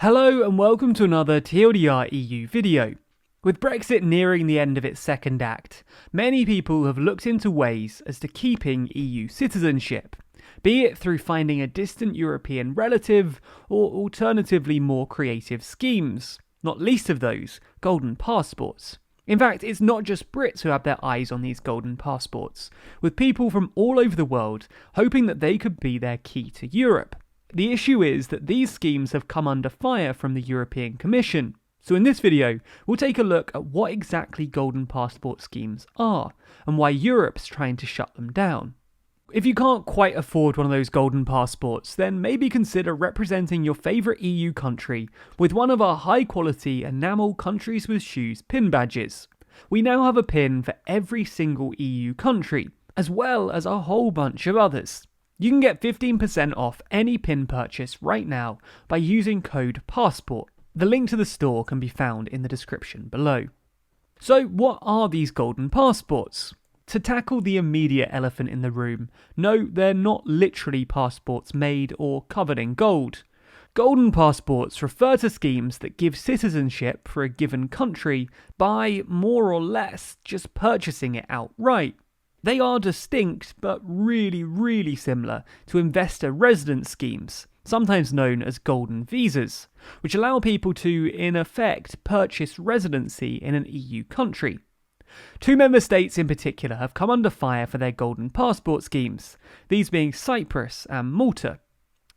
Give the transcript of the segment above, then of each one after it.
Hello and welcome to another TLDR EU video. With Brexit nearing the end of its second act, many people have looked into ways as to keeping EU citizenship, be it through finding a distant European relative or alternatively more creative schemes, not least of those, golden passports. In fact, it's not just Brits who have their eyes on these golden passports, with people from all over the world hoping that they could be their key to Europe. The issue is that these schemes have come under fire from the European Commission. So in this video, we'll take a look at what exactly golden passport schemes are, and why Europe's trying to shut them down. If you can't quite afford one of those golden passports, then maybe consider representing your favourite EU country with one of our high quality enamel countries with shoes pin badges. We now have a pin for every single EU country, as well as a whole bunch of others. You can get 15% off any pin purchase right now by using code PASSPORT. The link to the store can be found in the description below. So what are these golden passports? To tackle the immediate elephant in the room, no, they're not literally passports made or covered in gold. Golden passports refer to schemes that give citizenship for a given country by more or less just purchasing it outright. They are distinct but really similar to investor residence schemes, sometimes known as golden visas, which allow people to, in effect, purchase residency in an EU country. Two member states in particular have come under fire for their golden passport schemes, these being Cyprus and Malta.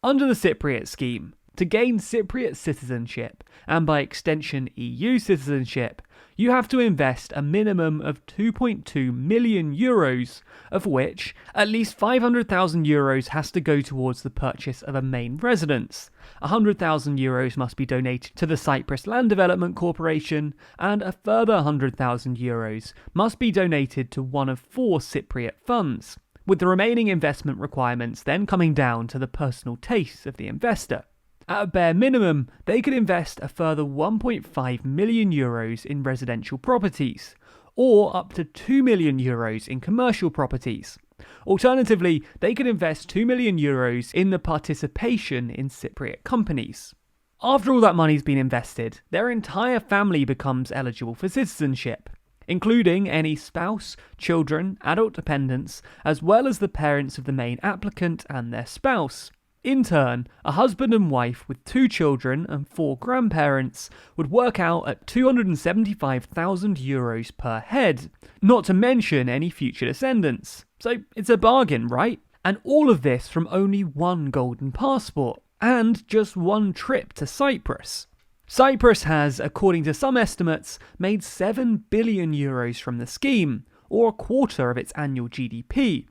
Under the Cypriot scheme, to gain Cypriot citizenship, and by extension EU citizenship, you have to invest a minimum of 2.2 million euros, of which at least 500,000 euros has to go towards the purchase of a main residence. 100,000 euros must be donated to the Cyprus Land Development Corporation, and a further 100,000 euros must be donated to one of 4 Cypriot funds, with the remaining investment requirements then coming down to the personal taste of the investor. At a bare minimum, they could invest a further 1.5 million euros in residential properties, or up to 2 million euros in commercial properties. Alternatively, they could invest 2 million euros in the participation in Cypriot companies. After all that money's been invested, their entire family becomes eligible for citizenship, including any spouse, children, adult dependents, as well as the parents of the main applicant and their spouse. In turn, a husband and wife with 2 children and 4 grandparents would work out at 275,000 euros per head, not to mention any future descendants. So it's a bargain, right? And all of this from only one golden passport, and just one trip to Cyprus. Cyprus has, according to some estimates, made 7 billion euros from the scheme, or a quarter of its annual GDP.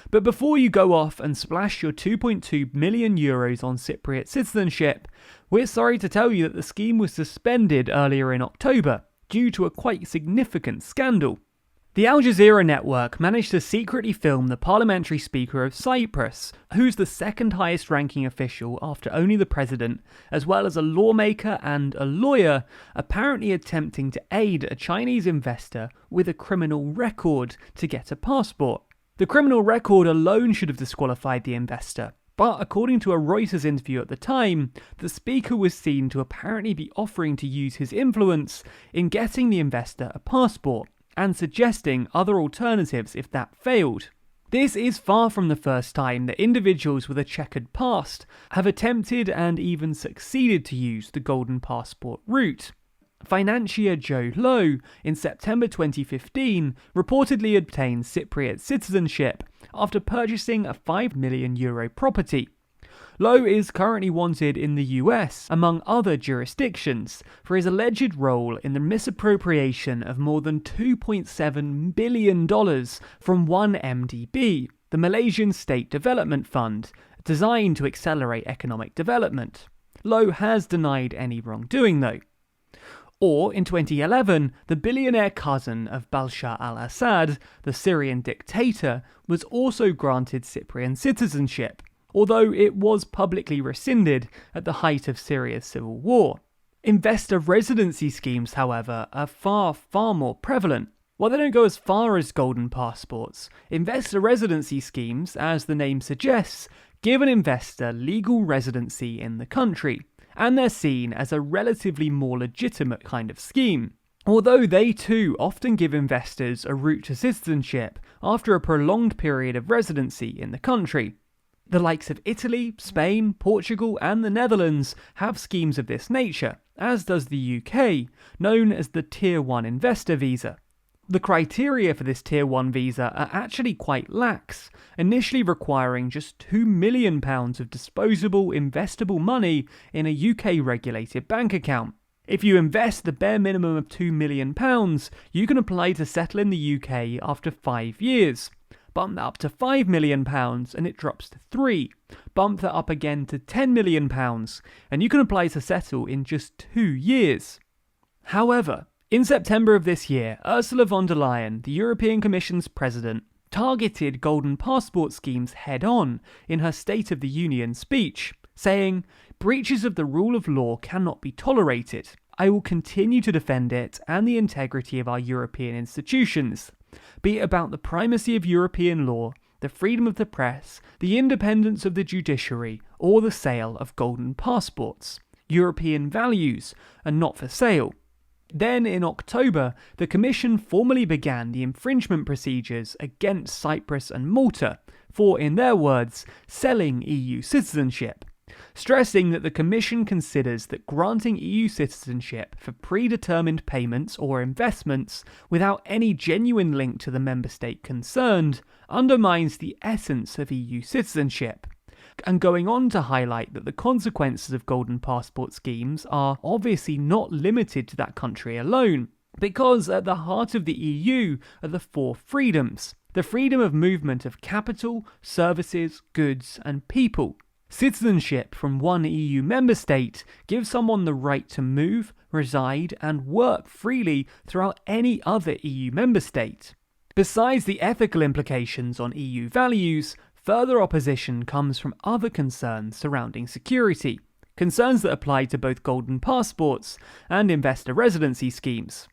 But before you go off and splash your 2.2 million euros on Cypriot citizenship, we're sorry to tell you that the scheme was suspended earlier in October due to a quite significant scandal. The Al Jazeera network managed to secretly film the parliamentary speaker of Cyprus, who's the second highest ranking official after only the president, as well as a lawmaker and a lawyer, apparently attempting to aid a Chinese investor with a criminal record to get a passport. The criminal record alone should have disqualified the investor, but according to a Reuters interview at the time, the speaker was seen to apparently be offering to use his influence in getting the investor a passport, and suggesting other alternatives if that failed. This is far from the first time that individuals with a checkered past have attempted and even succeeded to use the golden passport route. Financier Joe Lowe, in September 2015, reportedly obtained Cypriot citizenship after purchasing a €5 million property. Lowe is currently wanted in the US, among other jurisdictions, for his alleged role in the misappropriation of more than $2.7 billion from 1MDB, the Malaysian State Development Fund, designed to accelerate economic development. Lowe has denied any wrongdoing though. Or, in 2011, the billionaire cousin of Bashar al-Assad, the Syrian dictator, was also granted Cypriot citizenship, although it was publicly rescinded at the height of Syria's civil war. Investor residency schemes, however, are far more prevalent. While they don't go as far as golden passports, investor residency schemes, as the name suggests, give an investor legal residency in the country, and they're seen as a relatively more legitimate kind of scheme, although they too often give investors a route to citizenship after a prolonged period of residency in the country. The likes of Italy, Spain, Portugal and the Netherlands have schemes of this nature, as does the UK, known as the Tier 1 Investor Visa. The criteria for this Tier 1 visa are actually quite lax, initially requiring just £2 million of disposable investable money in a UK-regulated bank account. If you invest the bare minimum of £2 million, you can apply to settle in the UK after 5 years. Bump that up to £5 million and it drops to 3. Bump that up again to £10 million and you can apply to settle in just 2 years. However, in September of this year, Ursula von der Leyen, the European Commission's president, targeted golden passport schemes head-on in her State of the Union speech, saying, "Breaches of the rule of law cannot be tolerated. I will continue to defend it and the integrity of our European institutions, be it about the primacy of European law, the freedom of the press, the independence of the judiciary, or the sale of golden passports. European values are not for sale." Then, in October, the Commission formally began the infringement procedures against Cyprus and Malta for, in their words, selling EU citizenship, stressing that the Commission considers that granting EU citizenship for predetermined payments or investments without any genuine link to the member state concerned undermines the essence of EU citizenship, and going on to highlight that the consequences of golden passport schemes are obviously not limited to that country alone, because at the heart of the EU are the 4 freedoms: the freedom of movement of capital, services, goods and people. Citizenship from one EU member state gives someone the right to move, reside and work freely throughout any other EU member state. Besides the ethical implications on EU values, further opposition comes from other concerns surrounding security, concerns that apply to both golden passports and investor residency schemes.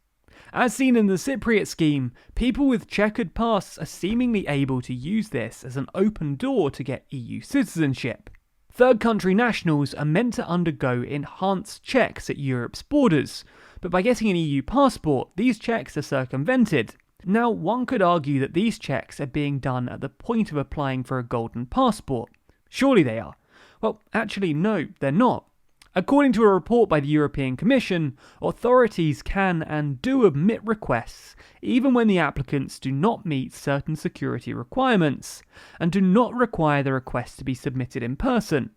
As seen in the Cypriot scheme, people with checkered pasts are seemingly able to use this as an open door to get EU citizenship. Third country nationals are meant to undergo enhanced checks at Europe's borders, but by getting an EU passport, these checks are circumvented. Now, one could argue that these checks are being done at the point of applying for a golden passport. Surely they are. Well, actually no, they're not. According to a report by the European Commission, authorities can and do admit requests even when the applicants do not meet certain security requirements, and do not require the request to be submitted in person.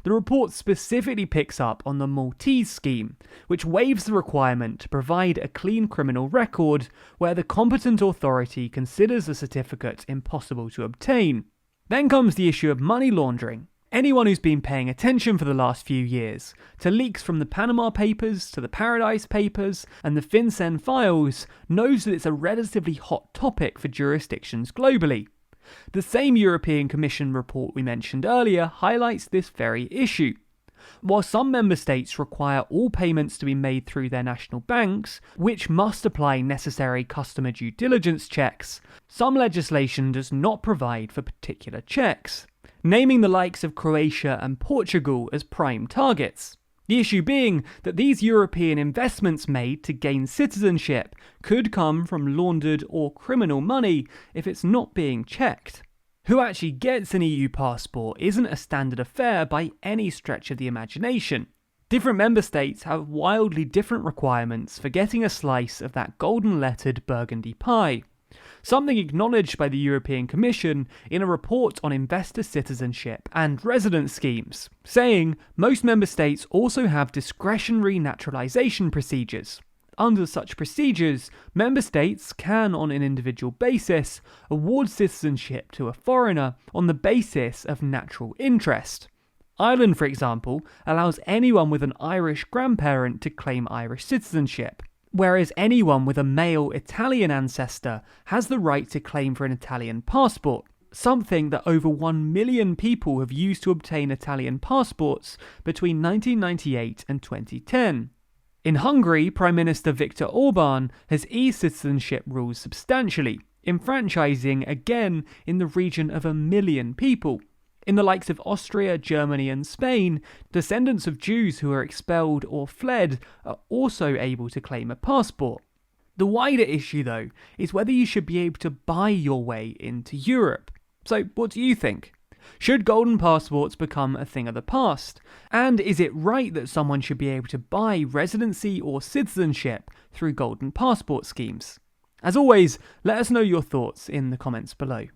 The report specifically picks up on the Maltese scheme, which waives the requirement to provide a clean criminal record where the competent authority considers the certificate impossible to obtain. Then comes the issue of money laundering. Anyone who's been paying attention for the last few years to leaks from the Panama Papers to the Paradise Papers and the FinCEN files knows that it's a relatively hot topic for jurisdictions globally. The same European Commission report we mentioned earlier highlights this very issue. While some member states require all payments to be made through their national banks, which must apply necessary customer due diligence checks, some legislation does not provide for particular checks, naming the likes of Croatia and Portugal as prime targets. The issue being that these European investments made to gain citizenship could come from laundered or criminal money if it's not being checked. Who actually gets an EU passport isn't a standard affair by any stretch of the imagination. Different member states have wildly different requirements for getting a slice of that golden-lettered burgundy pie, something acknowledged by the European Commission in a report on investor citizenship and residence schemes, saying most member states also have discretionary naturalisation procedures. Under such procedures, member states can, on an individual basis, award citizenship to a foreigner on the basis of natural interest. Ireland, for example, allows anyone with an Irish grandparent to claim Irish citizenship, whereas anyone with a male Italian ancestor has the right to claim for an Italian passport, something that over 1 million people have used to obtain Italian passports between 1998 and 2010. In Hungary, Prime Minister Viktor Orbán has eased citizenship rules substantially, enfranchising again in the region of 1 million people. In the likes of Austria, Germany, and Spain, descendants of Jews who are expelled or fled are also able to claim a passport. The wider issue, though, is whether you should be able to buy your way into Europe. So, what do you think? Should golden passports become a thing of the past? And is it right that someone should be able to buy residency or citizenship through golden passport schemes? As always, let us know your thoughts in the comments below.